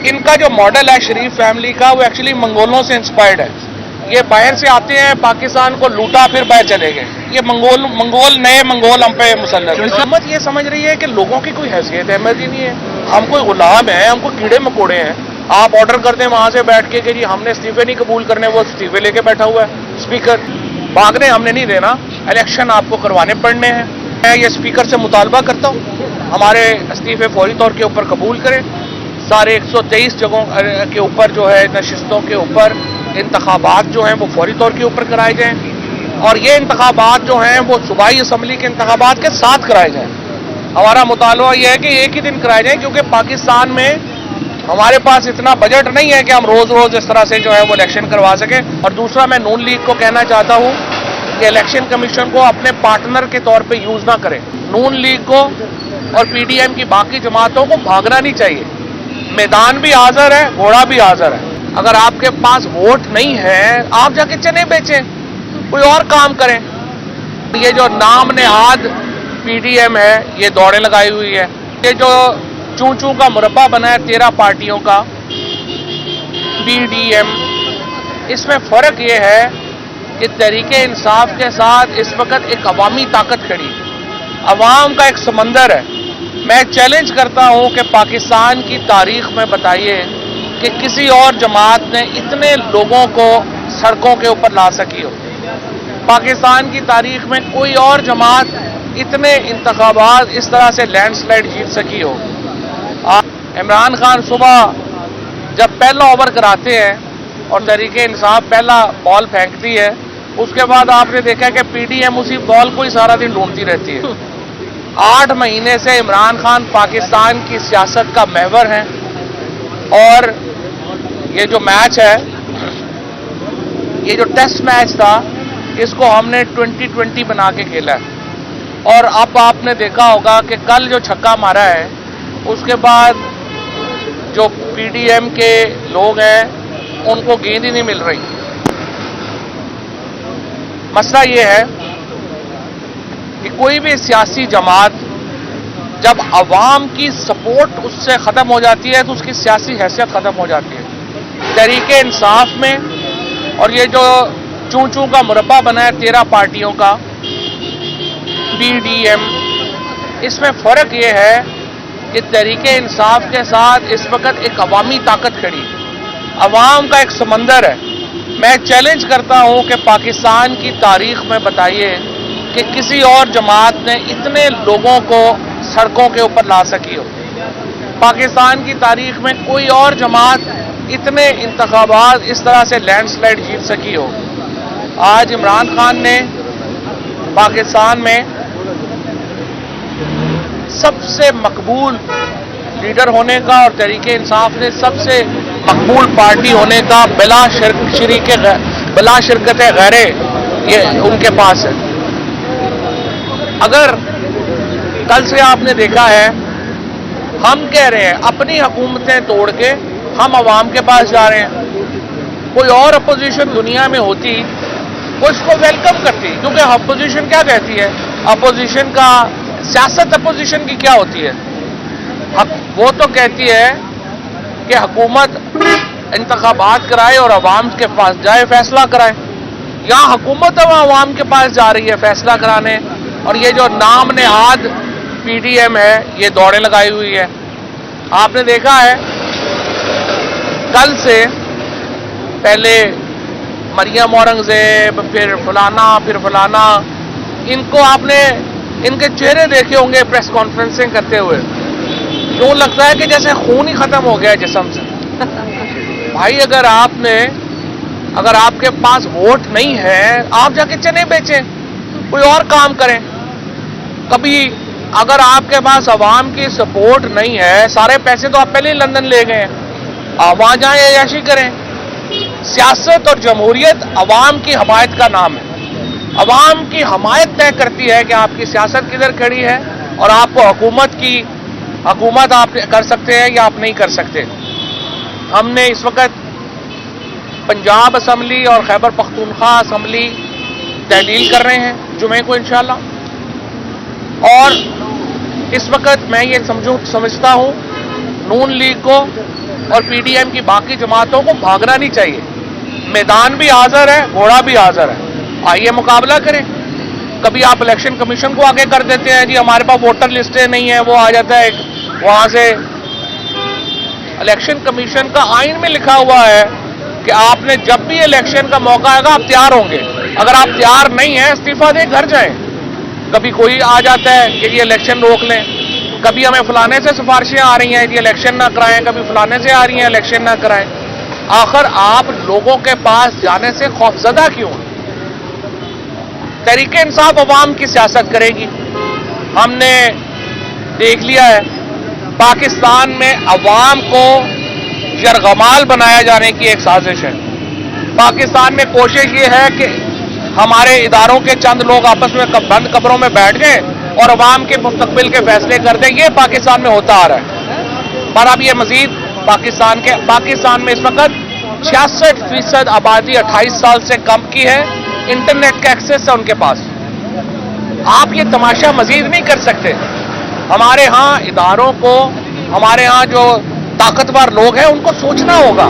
इनका जो मॉडल है शरीफ फैमिली का वो एक्चुअली मंगोलों से इंस्पायर्ड है। ये बाहर से आते हैं, पाकिस्तान को लूटा, फिर बाहर चले गए। ये मंगोल नए मंगोल हम पे मुसल्लत। हुकूमत ये समझ रही है कि लोगों की कोई हैसियत अहमियत ही नहीं है, हम कोई गुलाम है, हम कोई कीड़े मकोड़े हैं। आप ऑर्डर करते हैं वहां से बैठ के कि जी हमने इस्तीफे नहीं कबूल करने, वो इस्तीफे लेके बैठा हुआ है स्पीकर। भागने हमने नहीं देना, इलेक्शन आपको करवाने पड़ने हैं। मैं ये स्पीकर से मुतालबा करता हूँ हमारे इस्तीफे फौरी तौर के ऊपर कबूल करें। सारे 123 जगहों के ऊपर जो है नशिस्तों के ऊपर इंतखाबात जो हैं वो फौरी तौर के ऊपर कराए जाएं, और ये इंतखाबात जो हैं वो सूबाई असम्बली के इंतखाबात के साथ कराए जाएं। हमारा मुतालबा यह है कि एक ही दिन कराए जाएं, क्योंकि पाकिस्तान में हमारे पास इतना बजट नहीं है कि हम रोज रोज इस तरह से जो है वो इलेक्शन करवा सकें। और दूसरा, मैं नून लीग को कहना चाहता हूँ कि इलेक्शन कमीशन को अपने पार्टनर के तौर पे यूज ना करें। नून लीग को और पीडीएम की बाकी जमातों को भागना नहीं चाहिए। मैदान भी हाजिर है, घोड़ा भी हाजिर है। अगर आपके पास वोट नहीं है, आप जाके चने बेचें, कोई और काम करें। ये जो नाम नेहाद पीडीएम है, ये दौड़ें लगाई हुई है। ये जो चूं चूं का मुरब्बा बना है 13 पार्टियों का पीडीएम, इसमें फर्क ये है कि तहरीके इंसाफ के साथ इस वक्त एक अवामी ताकत खड़ी, अवाम का एक समंदर है। मैं चैलेंज करता हूं कि पाकिस्तान की तारीख में बताइए कि किसी और जमात ने इतने लोगों को सड़कों के ऊपर ला सकी हो। पाकिस्तान की तारीख में कोई और जमात इतने इंतखाबात इस तरह से लैंडस्लाइड जीत सकी हो। इमरान खान सुबह जब पहला ओवर कराते हैं और तहरीके इंसाफ पहला बॉल फेंकती है, उसके बाद आपने देखा कि पीडीएम उसी बॉल को ही सारा दिन ढूंढती रहती है। 8 महीने से इमरान खान पाकिस्तान की सियासत का महवर है, और ये जो मैच है, ये जो टेस्ट मैच था, इसको हमने 2020 बना के खेला है। और अब आपने देखा होगा कि कल जो छक्का मारा है, उसके बाद जो पीडीएम के लोग हैं उनको गेंद ही नहीं मिल रही। मसला ये है कि कोई भी सियासी जमात जब अवाम की सपोर्ट उससे ख़त्म हो जाती है तो उसकी सियासी हैसियत ख़त्म हो जाती है। तहरीके इंसाफ में और ये जो चूं चूं का मुरब्बा बना है 13 पार्टियों का पीडीएम, इसमें फ़र्क ये है कि तहरीके इंसाफ के साथ इस वक्त एक अवामी ताकत खड़ी, अवाम का एक समंदर है। मैं चैलेंज करता हूं कि पाकिस्तान की तारीख में बताइए कि किसी और जमात ने इतने लोगों को सड़कों के ऊपर ला सकी हो। पाकिस्तान की तारीख में कोई और जमात इतने इंतखाबात इस तरह से लैंडस्लाइड जीत सकी हो। आज इमरान खान ने पाकिस्तान में सबसे मकबूल लीडर होने का और तहरीके इंसाफ ने सबसे मकबूल पार्टी होने का बिला शिरकत गैरे ये उनके पास है। अगर कल से आपने देखा है, हम कह रहे हैं अपनी हुकूमतें तोड़ के हम अवाम के पास जा रहे हैं। कोई और अपोजिशन दुनिया में होती वो इसको वेलकम करती, क्योंकि अपोजिशन क्या कहती है, अपोजिशन का सियासत अपोजिशन की क्या होती है, वो तो कहती है कि हुकूमत इंतखाबात कराए और अवाम के पास जाए फैसला कराए। यहाँ हुकूमत अब अवाम के पास जा रही है फैसला कराने, और ये जो नाम नेहाद पीडीएम है ये दौड़ें लगाई हुई है। आपने देखा है कल से पहले मरियम औरंगजेब, फिर फलाना, इनको आपने इनके चेहरे देखे होंगे प्रेस कॉन्फ्रेंसिंग करते हुए, यूं लगता है कि जैसे खून ही खत्म हो गया है जिस्म से। भाई अगर आपके पास वोट नहीं है, आप जाके चने बेचें, कोई और काम करें। कभी अगर आपके पास अवाम की सपोर्ट नहीं है, सारे पैसे तो आप पहले ही लंदन ले गए हैं, आप वहां जाएं ऐशी करें। सियासत और जमहूरियत अवाम की हमायत का नाम है। अवाम की हमायत तय करती है कि आपकी सियासत किधर खड़ी है और आपको हुकूमत आप कर सकते हैं या आप नहीं कर सकते। हमने इस वक्त पंजाब असम्बली और खैबर पख्तूनख्वा असम्बली तहलील कर रहे हैं जुमे को इंशाल्लाह, और इस वक्त मैं ये समझता हूँ नून लीग को اور پی ڈی ایم کی باقی جماعتوں کو بھاگنا نہیں چاہیے. میدان بھی حاضر ہے, گھوڑا بھی حاضر ہے, آئیے مقابلہ کریں. کبھی آپ الیکشن کمیشن کو آگے کر دیتے ہیں, جی ہمارے پاس ووٹر لسٹیں نہیں ہیں, وہ آ جاتا ہے وہاں سے. الیکشن کمیشن کا آئین میں لکھا ہوا ہے کہ آپ نے جب بھی الیکشن کا موقع آئے گا آپ تیار ہوں گے. اگر آپ تیار نہیں ہیں استعفیٰ دیں, گھر جائیں. کبھی کوئی آ جاتا ہے کہ یہ الیکشن روک لیں, کبھی ہمیں فلانے سے سفارشیں آ رہی ہیں کہ الیکشن نہ کرائیں, کبھی فلانے سے آ رہی ہیں الیکشن نہ کرائیں. آخر آپ لوگوں کے پاس جانے سے خوفزدہ کیوں ہیں؟ تحریک انصاف عوام کی سیاست کرے گی. ہم نے دیکھ لیا ہے پاکستان میں عوام کو یرغمال بنایا جانے کی ایک سازش ہے. پاکستان میں کوشش یہ ہے کہ ہمارے اداروں کے چند لوگ آپس میں بند کمروں میں بیٹھ جائیں اور عوام کے مستقبل کے فیصلے کر دیں. یہ پاکستان میں ہوتا آ رہا ہے. پر اب یہ مزید پاکستان میں اس وقت 66% آبادی 28 سال سے کم کی ہے, انٹرنیٹ کا ایکسس ہے ان کے پاس. آپ یہ تماشا مزید نہیں کر سکتے. ہمارے ہاں اداروں کو, ہمارے ہاں جو طاقتور لوگ ہیں ان کو سوچنا ہوگا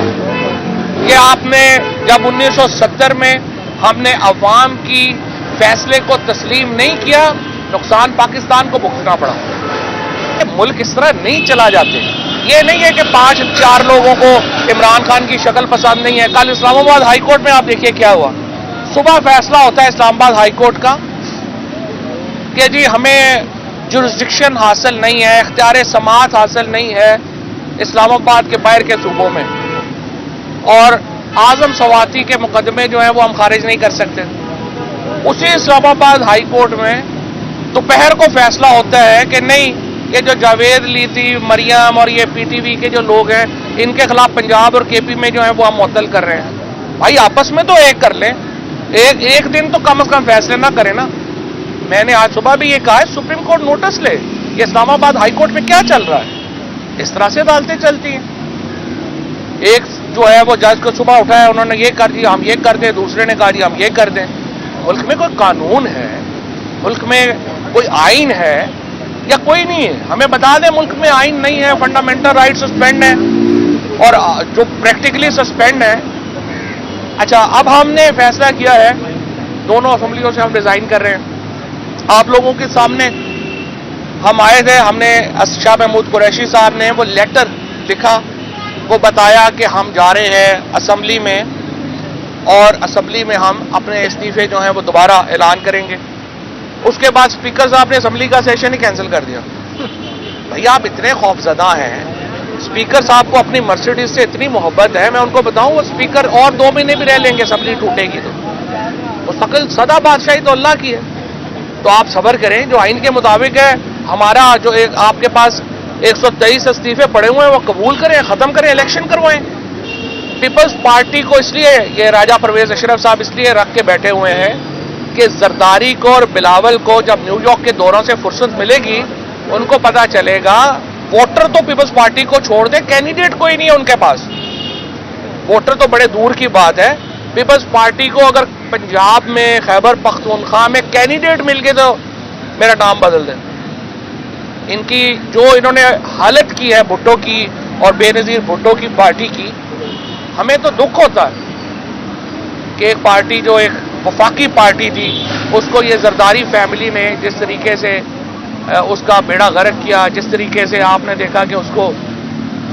کہ آپ نے جب 1970 میں ہم نے عوام کی فیصلے کو تسلیم نہیں کیا, نقصان پاکستان کو بھگتنا پڑا. ملک اس طرح نہیں چلا جاتے. یہ نہیں ہے کہ 5-4 لوگوں کو عمران خان کی شکل پسند نہیں ہے. کل اسلام آباد ہائی کورٹ میں آپ دیکھیے کیا ہوا. صبح فیصلہ ہوتا ہے اسلام آباد ہائی کورٹ کا کہ جی ہمیں جورسڈکشن حاصل نہیں ہے, اختیار سماعت حاصل نہیں ہے اسلام آباد کے باہر کے صوبوں میں, اور اعظم سواتی کے مقدمے جو ہیں وہ ہم خارج نہیں کر سکتے. اسی اسلام آباد ہائی کورٹ میں دوپہر کو فیصلہ ہوتا ہے کہ نہیں, یہ جو جاوید لیتی, مریم اور یہ پی ٹی وی کے جو لوگ ہیں ان کے خلاف پنجاب اور کے پی میں جو ہیں وہ ہم معطل کر رہے ہیں. بھائی آپس میں تو ایک کر لیں, ایک دن تو کم از کم فیصلے نہ کریں نا. میں نے آج صبح بھی یہ کہا ہے سپریم کورٹ نوٹس لے, یہ اسلام آباد ہائی کورٹ میں کیا چل رہا ہے. اس طرح سے عدالتیں چلتی ہیں. ایک جو ہے وہ جج کو صبح اٹھایا, انہوں نے یہ کر دیا ہم یہ کر دیں, دوسرے نے کہا جی ہم یہ کر دیں. ملک میں کوئی قانون ہے, ملک میں کوئی آئین ہے یا کوئی نہیں ہے؟ ہمیں بتا دیں ملک میں آئین نہیں ہے, فنڈامنٹل رائٹ سسپینڈ ہے, اور جو پریکٹیکلی سسپینڈ ہے. اچھا اب ہم نے فیصلہ کیا ہے, دونوں اسمبلیوں سے ہم ریزائن کر رہے ہیں. آپ لوگوں کے سامنے ہم آئے تھے, ہم نے شاہ محمود قریشی صاحب نے وہ لیٹر لکھا, وہ بتایا کہ ہم جا رہے ہیں اسمبلی میں اور اسمبلی میں ہم اپنے استعفے جو ہیں وہ دوبارہ اعلان کریں گے. اس کے بعد اسپیکر صاحب نے اسمبلی کا سیشن ہی کینسل کر دیا. بھئی آپ اتنے خوفزدہ ہیں, اسپیکر صاحب کو اپنی مرسیڈیز سے اتنی محبت ہے, میں ان کو بتاؤں وہ اسپیکر اور 2 مہینے بھی رہ لیں گے اسمبلی ٹوٹے گی تو. مستقل سدا بادشاہی تو اللہ کی ہے. تو آپ صبر کریں, جو آئین کے مطابق ہے. ہمارا جو ایک آپ کے پاس 123 استعفے پڑے ہوئے ہیں وہ قبول کریں, ختم کریں, الیکشن کروائیں. پیپلز پارٹی کو اس لیے یہ راجہ پرویز اشرف صاحب اس لیے رکھ کے بیٹھے ہوئے ہیں کہ زرداری کو اور بلاول کو جب نیو یارک کے دوروں سے فرصت ملے گی ان کو پتا چلے گا. ووٹر تو پیپلز پارٹی کو چھوڑ دیں, کینڈیڈیٹ کوئی نہیں ہے ان کے پاس. ووٹر تو بڑے دور کی بات ہے. پیپلز پارٹی کو اگر پنجاب میں, خیبر پختونخوا میں کینڈیڈیٹ مل کے تو میرا نام بدل دیں. ان کی جو انہوں نے حالت کی ہے بھٹو کی اور بے نظیر بھٹو کی پارٹی کی, ہمیں تو دکھ ہوتا ہے کہ ایک پارٹی جو ایک وفاقی پارٹی تھی اس کو یہ زرداری فیملی نے جس طریقے سے اس کا بیڑا غرق کیا, جس طریقے سے آپ نے دیکھا کہ اس کو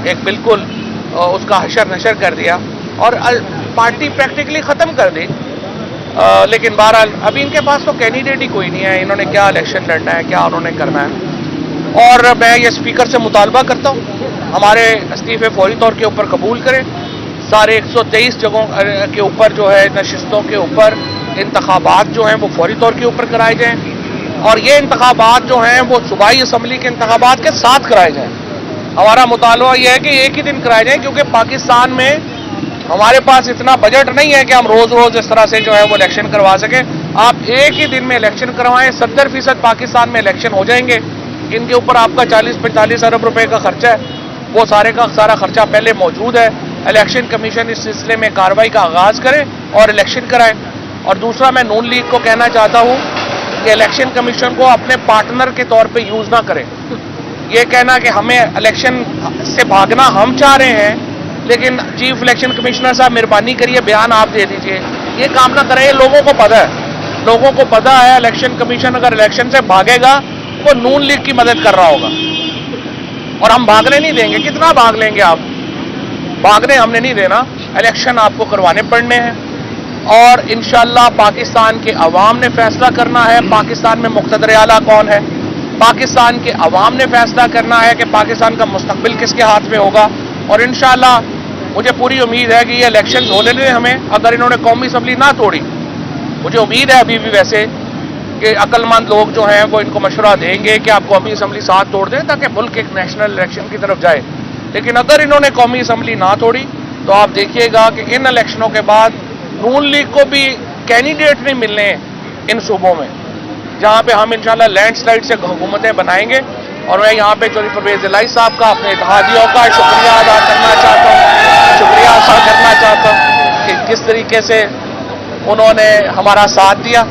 ایک بالکل اس کا حشر نشر کر دیا اور پارٹی پریکٹیکلی ختم کر دی. لیکن بہرحال ابھی ان کے پاس تو کینڈیڈیٹ ہی کوئی نہیں ہے. انہوں نے کیا الیکشن لڑنا ہے, کیا انہوں نے کرنا ہے. اور میں یہ اسپیکر سے مطالبہ کرتا ہوں ہمارے استعفے فوری طور کے اوپر قبول کریں. سارے 123 جگہوں کے اوپر جو ہے نشستوں کے اوپر انتخابات جو ہیں وہ فوری طور کے اوپر کرائے جائیں, اور یہ انتخابات جو ہیں وہ صوبائی اسمبلی کے انتخابات کے ساتھ کرائے جائیں. ہمارا مطالبہ یہ ہے کہ ایک ہی دن کرائے جائیں, کیونکہ پاکستان میں ہمارے پاس اتنا بجٹ نہیں ہے کہ ہم روز روز اس طرح سے جو ہے وہ الیکشن کروا سکیں. آپ ایک ہی دن میں الیکشن کروائیں, 70% پاکستان میں الیکشن ہو جائیں گے. جن کے اوپر آپ کا 40-45 ارب روپے کا خرچہ ہے وہ سارے کا سارا خرچہ پہلے موجود ہے. الیکشن کمیشن اس سلسلے میں کارروائی کا آغاز کرے اور الیکشن کرائے. اور دوسرا میں نون لیگ کو کہنا چاہتا ہوں کہ الیکشن کمیشن کو اپنے پارٹنر کے طور پہ یوز نہ کریں. یہ کہنا کہ ہمیں الیکشن سے بھاگنا ہم چاہ رہے ہیں लेकिन चीफ इलेक्शन कमिश्नर साहब मेहरबानी करिए बयान आप दे दीजिए, ये काम ना करें। लोगों को पता है, लोगों को पता है इलेक्शन कमीशन अगर इलेक्शन से भागेगा वो नून लीग की मदद कर रहा होगा, और हम भागने नहीं देंगे। कितना भाग लेंगे आप? भागने हमने नहीं देना। इलेक्शन आपको करवाने पड़ने हैं, और इंशाअल्लाह पाकिस्तान के अवाम ने फैसला करना है पाकिस्तान में मुक़्तदर आला कौन है। पाकिस्तान के अवाम ने फैसला करना है कि पाकिस्तान का मुस्तकबिल किसके हाथ में होगा। और इंशाअल्लाह मुझे पूरी उम्मीद है कि ये इलेक्शन होने दें हमें। अगर इन्होंने कौमी असम्बली ना तोड़ी, मुझे उम्मीद है अभी भी वैसे कि अक्लमंद लोग जो हैं वो इनको मशवरा देंगे कि आप कौमी असम्बली साथ तोड़ दें ताकि मुल्क एक नेशनल इलेक्शन की तरफ जाए। लेकिन अगर इन्होंने कौमी असम्बली ना तोड़ी तो आप देखिएगा कि इन इलेक्शनों के बाद नून लीग को भी कैंडिडेट नहीं मिलने इन सूबों में, जहाँ पे हम इंशाल्लाह लैंडस्लाइड से हुकूमतें बनाएंगे। और मैं यहाँ पे चौधरी परवेज इलाही साहब का, अपने इत्तेहादियों का शुक्रिया अदा करना चाहता हूँ, शुक्रिया अदा करना चाहता हूँ कि किस तरीके से उन्होंने हमारा साथ दिया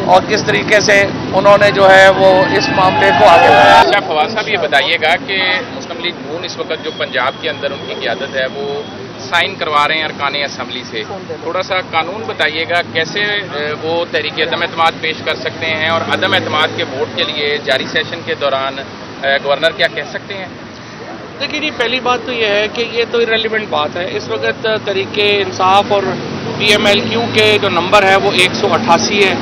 और किस तरीके से उन्होंने जो है वो इस मामले को आगे बढ़ाया। अच्छा फवाद साहब, ये बताइएगा कि मुस्लिम लीग नून इस वक्त जो पंजाब के अंदर उनकी क़यादत है वो साइन करवा रहे हैं अरकान असम्बली से, थोड़ा सा कानून बताइएगा कैसे वो तहरीक अदम एतमाद पेश कर सकते हैं, और अदम एतमाद के वोट के लिए जारी सेशन के दौरान गवर्नर क्या कह सकते हैं? देखिए जी, पहली बात तो ये है कि ये तो इरेलीवेंट बात है। इस वक्त तहरीके इंसाफ और PMLQ के जो नंबर है वो 188 है,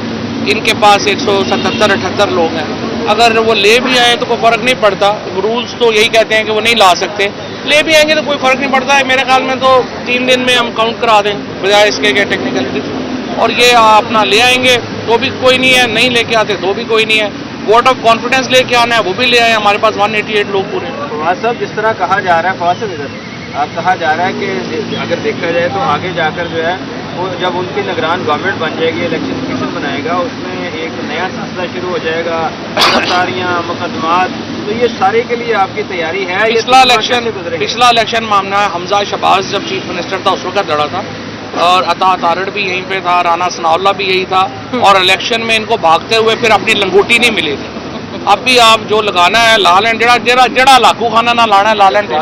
इनके पास 177-78 लोग हैं। अगर वो ले भी आए तो कोई फ़र्क नहीं पड़ता, रूल्स तो यही कहते हैं कि वो नहीं ला सकते। ले भी आएंगे तो कोई फ़र्क नहीं पड़ता है। मेरे ख्याल में तो 3 दिन में हम काउंट करा दें बजाय इसके के टेक्निकलिटीज, और ये अपना ले आएंगे तो भी कोई नहीं है, नहीं लेके आते तो भी कोई नहीं है। वोट ऑफ कॉन्फिडेंस लेके आना है वो भी ले आए, हमारे पास 188 लोग पूरे। फवाद साहब, जिस तरह कहा जा रहा है, फवाद साहब इधर आप कहा जा रहा है कि अगर देखा जाए तो आगे जाकर जो है वो जब उनकी निगरान गवर्नमेंट बन जाएगी, इलेक्शन कमीशन बनाएगा, उसमें एक नया सिलसिला शुरू हो जाएगा, गिरफ्तारियां, मुकदमात, तो ये सारे के लिए आपकी तैयारी है? पिछला इलेक्शन मामला हमजा शहबाज जब चीफ मिनिस्टर था उस वक्त लड़ा था, और अता तारड़ भी यहीं पे था, राना सनाउल्लाह भी यही था, और इलेक्शन में इनको भागते हुए फिर अपनी लंगोटी नहीं मिली थी। अब भी आप जो लगाना है लाल एंड जड़ा लाखू खाना ना लाना है लाल एंड। ये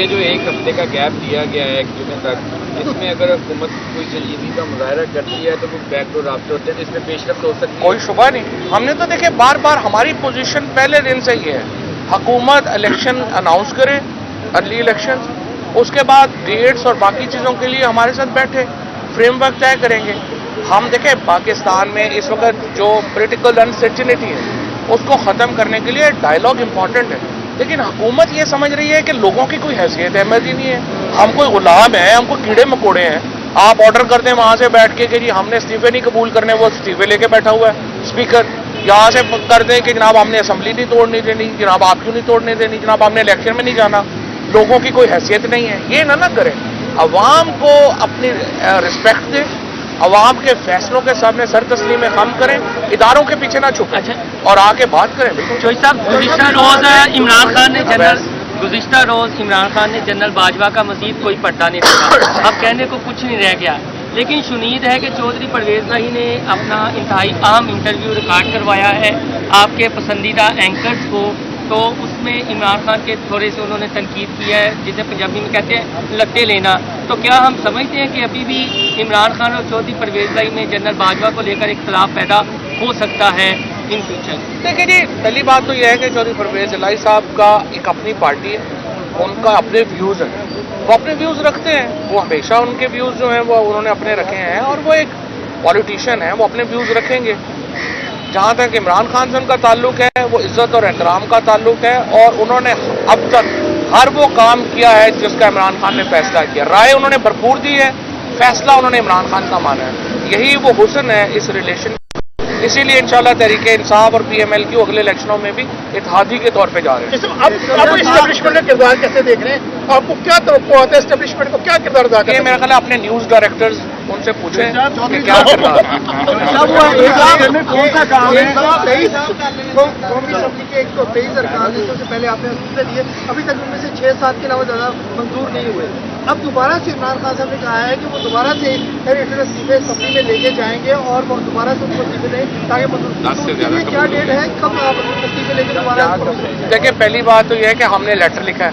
जो एक हफ्ते का गैप दिया गया है 1 जून तक, इसमें अगर हुकूमत कोई संजीदगी का मुजाहरा करती है तो वो बैकडोर राब्ते होते हैं, इसमें पेशरफ्त हो सकती है? कोई शुबा नहीं। हमने तो देखे बार बार हमारी पोजीशन पहले दिन से ही है, हुकूमत इलेक्शन अनाउंस करे, अर्ली इलेक्शन, उसके बाद डेट्स और बाकी चीज़ों के लिए हमारे साथ बैठे फ्रेमवर्क तय करेंगे। हम देखें पाकिस्तान में इस वक्त जो पॉलिटिकल अनसर्टेनिटी है उसको ख़त्म करने के लिए डायलॉग इम्पॉर्टेंट है, लेकिन हुकूमत ये समझ रही है कि लोगों की कोई हैसियत अहमियत ही नहीं है, हम कोई गुलाम है, हम कोई कीड़े मकोड़े हैं। आप ऑर्डर करते हैं वहाँ से बैठ के कि जी हमने इस्तीफे नहीं कबूल करने, वो इस्तीफे लेके बैठा हुआ है स्पीकर। यहाँ से कर दें कि जनाब हमने असम्बली नहीं तोड़ने देनी, जनाब आप क्यों नहीं तोड़ने देनी, जनाब हमने इलेक्शन में नहीं जाना, लोगों की कोई हैसियत नहीं है। ये ना करें, अवाम को अपनी रिस्पेक्ट दें, अवाम के फैसलों के सामने सर तस्लीम खम करें, इदारों के पीछे ना छुपें और आके बात करें। चौधरी साहब, गुज़िश्ता रोज़ इमरान खान ने जनरल बाजवा का मजीद कोई पर्दा नहीं रखा, अब कहने को कुछ नहीं रह गया, लेकिन शुनीद है कि चौधरी परवेज भाई ने अपना इंतहाई अहम इंटरव्यू रिकॉर्ड करवाया है आपके पसंदीदा एंकर्स को, तो उसमें इमरान खान के थोड़े से उन्होंने तनकीद किया है, जिसे पंजाबी में कहते हैं लत्ते लेना। तो क्या हम समझते हैं कि अभी भी इमरान खान और चौधरी परवेज भाई में जनरल बाजवा को लेकर इख्तलाफ पैदा हो सकता है इन फ्यूचर? देखिए जी, पहली बात तो यह है कि चौधरी परवेज इलाही साहब का एक अपनी पार्टी है, उनका अपने व्यूज़ हैं, वो अपने व्यूज़ रखते हैं, वो हमेशा उनके व्यूज़ जो हैं वो उन्होंने अपने रखे हैं, और वो एक पॉलिटिशियन है, वो अपने व्यूज़ रखेंगे। जहाँ तक इमरान खान से उनका ताल्लुक है वो इज़्ज़त और एहतराम का ताल्लुक है, और उन्होंने अब तक हर वो काम किया है जिसका इमरान खान ने फैसला किया, राय उन्होंने भरपूर दी है, फैसला उन्होंने इमरान खान का माना है, यही वो हुस्न है इस रिलेशन। इसीलिए इंशाल्लाह तहरीक इंसाफ और PMLQ अगले इलेक्शनों में भी इत्तेहादी के तौर पे जा रहे हैं। अब एस्टेब्लिशमेंट का किरदार कैसे देख रहे हैं, आपको क्या तवक्को आता है, एस्टेब्लिशमेंट को क्या किरदार अदा करें? मेरा ख्याल है अपने न्यूज़ डायरेक्टर्स उनसे पूछें कि क्या किरदार है। कौन सा काम है? कौमी असम्बली के 123 अरकान से पहले आपने इस्तीफे दिए, अभी तक उनमें से 6-7 के अलावा ज़्यादा मंजूर नहीं हुए। अब दोबारा से इमरान खान साहब ने कहा है कि वो दोबारा से इस्तीफे असम्बली में लेके जाएंगे और वो दोबारा से उनको इस्तीफे दें ताकि मंजूर। क्या डेट है, कब आप इस्तीफे लेके दोबारा? देखिए, पहली बात तो यह है कि हमने लेटर लिखा है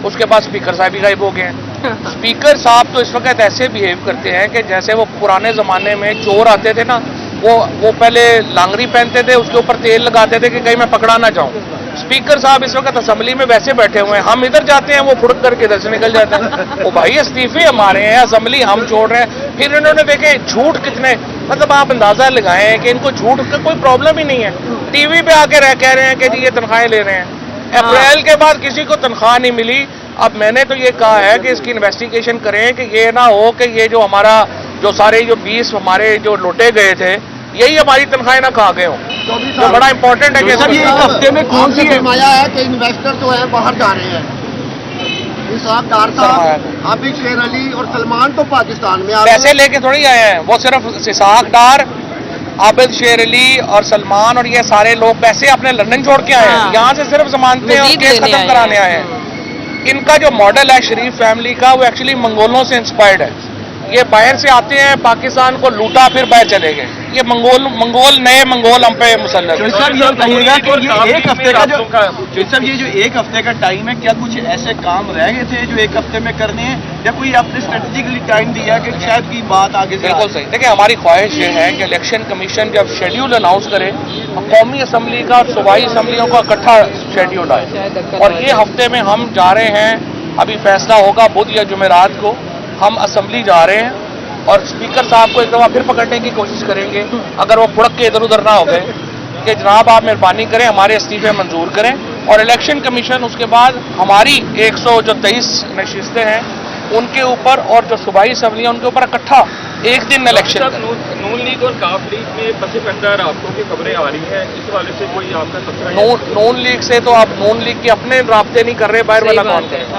उसके बाद स्पीकर साहब भी गायब हो गए हैं। स्पीकर साहब तो इस वक्त ऐसे बिहेव करते हैं कि जैसे वो पुराने ज़माने में चोर आते थे ना, वो पहले लांगरी पहनते थे, उसके ऊपर तेल लगाते थे कि कहीं मैं पकड़ा ना जाऊं। स्पीकर साहब इस वक्त असेंबली में वैसे बैठे हुए हैं, हम इधर जाते हैं वो फुड़क करके इधर से निकल जाते हैं। वो भाई इस्तीफे हमारे हैं, असेंबली हम छोड़ रहे हैं। फिर इन्होंने देखे झूठ कितने, मतलब आप अंदाजा लगाएं कि इनको झूठ का कोई प्रॉब्लम ही नहीं है। टीवी पे आके कह रहे हैं कि जी ये तनख्वाहें ले रहे हैं। अप्रैल के बाद किसी को तनख्वाह नहीं मिली। अब मैंने तो ये कहा है कि इसकी इन्वेस्टिगेशन करें कि ये ना हो कि ये जो हमारा जो सारे जो 20 हमारे जो लुटे गए थे, यही हमारी तनख्वाहें ना खा गए हो। जो बड़ा इंपॉर्टेंट है कि सर, ये एक हफ्ते में कौन सी फरमाया है कि इन्वेस्टर जो है बाहर जा रहे हैं। इसहाक डार साहब, आबिद शेर अली और सलमान तो पाकिस्तान में आ रहे पैसे लेके थोड़ी आए हैं, वो सिर्फ इसहाक डार, आबिद शेर अली और सलमान और ये सारे लोग पैसे अपने लंदन छोड़ के आए हैं। यहाँ से सिर्फ जमानतें और केस खत्म कराने आए हैं। इनका जो मॉडल है शरीफ फैमिली का, वो एक्चुअली मंगोलों से इंस्पायर्ड है। ये बाहर से आते हैं, पाकिस्तान को लूटा, फिर बाहर चले गए। ये मंगोल नए मंगोल हम पे मुसल्लत है। सर ये कहिएगा कि ये एक हफ्ते का सर ये जो एक हफ्ते का टाइम है, क्या कुछ ऐसे काम रह गए थे जो एक हफ्ते में करने हैं, या कोई आपने स्ट्रेटेजिकली टाइम दिया कि शायद की बात आगे से? बिल्कुल सही। देखिए हमारी ख्वाहिश ये है कि इलेक्शन कमीशन जब शेड्यूल अनाउंस करे, कौमी असम्बली का और सूबाई असम्बलियों का इकट्ठा शेड्यूल आए। और ये हफ्ते में हम जा रहे हैं, अभी फैसला होगा बुध या जुमेरात को, हम असम्बली जा रहे हैं और स्पीकर साहब को एक दफ़ा फिर पकड़ने की कोशिश करेंगे, अगर वो फुड़क के इधर उधर ना हो गए, कि जनाब आप मेहरबानी करें हमारे इस्तीफे मंजूर करें। और इलेक्शन कमीशन उसके बाद हमारी 123 नशिस्तें हैं उनके ऊपर और जो सूबाई असम्बलियाँ उनके ऊपर इकट्ठा एक दिन इलेक्शन। नून लीग और काफ लीग में बसे पैदा राब्तों की खबरें आ रही हैं, इस वाले से कोई आपका खतरा? नून लीग से तो आप नून लीग के अपने राब्ते नहीं कर रहे, बाहर वाला कौन करे?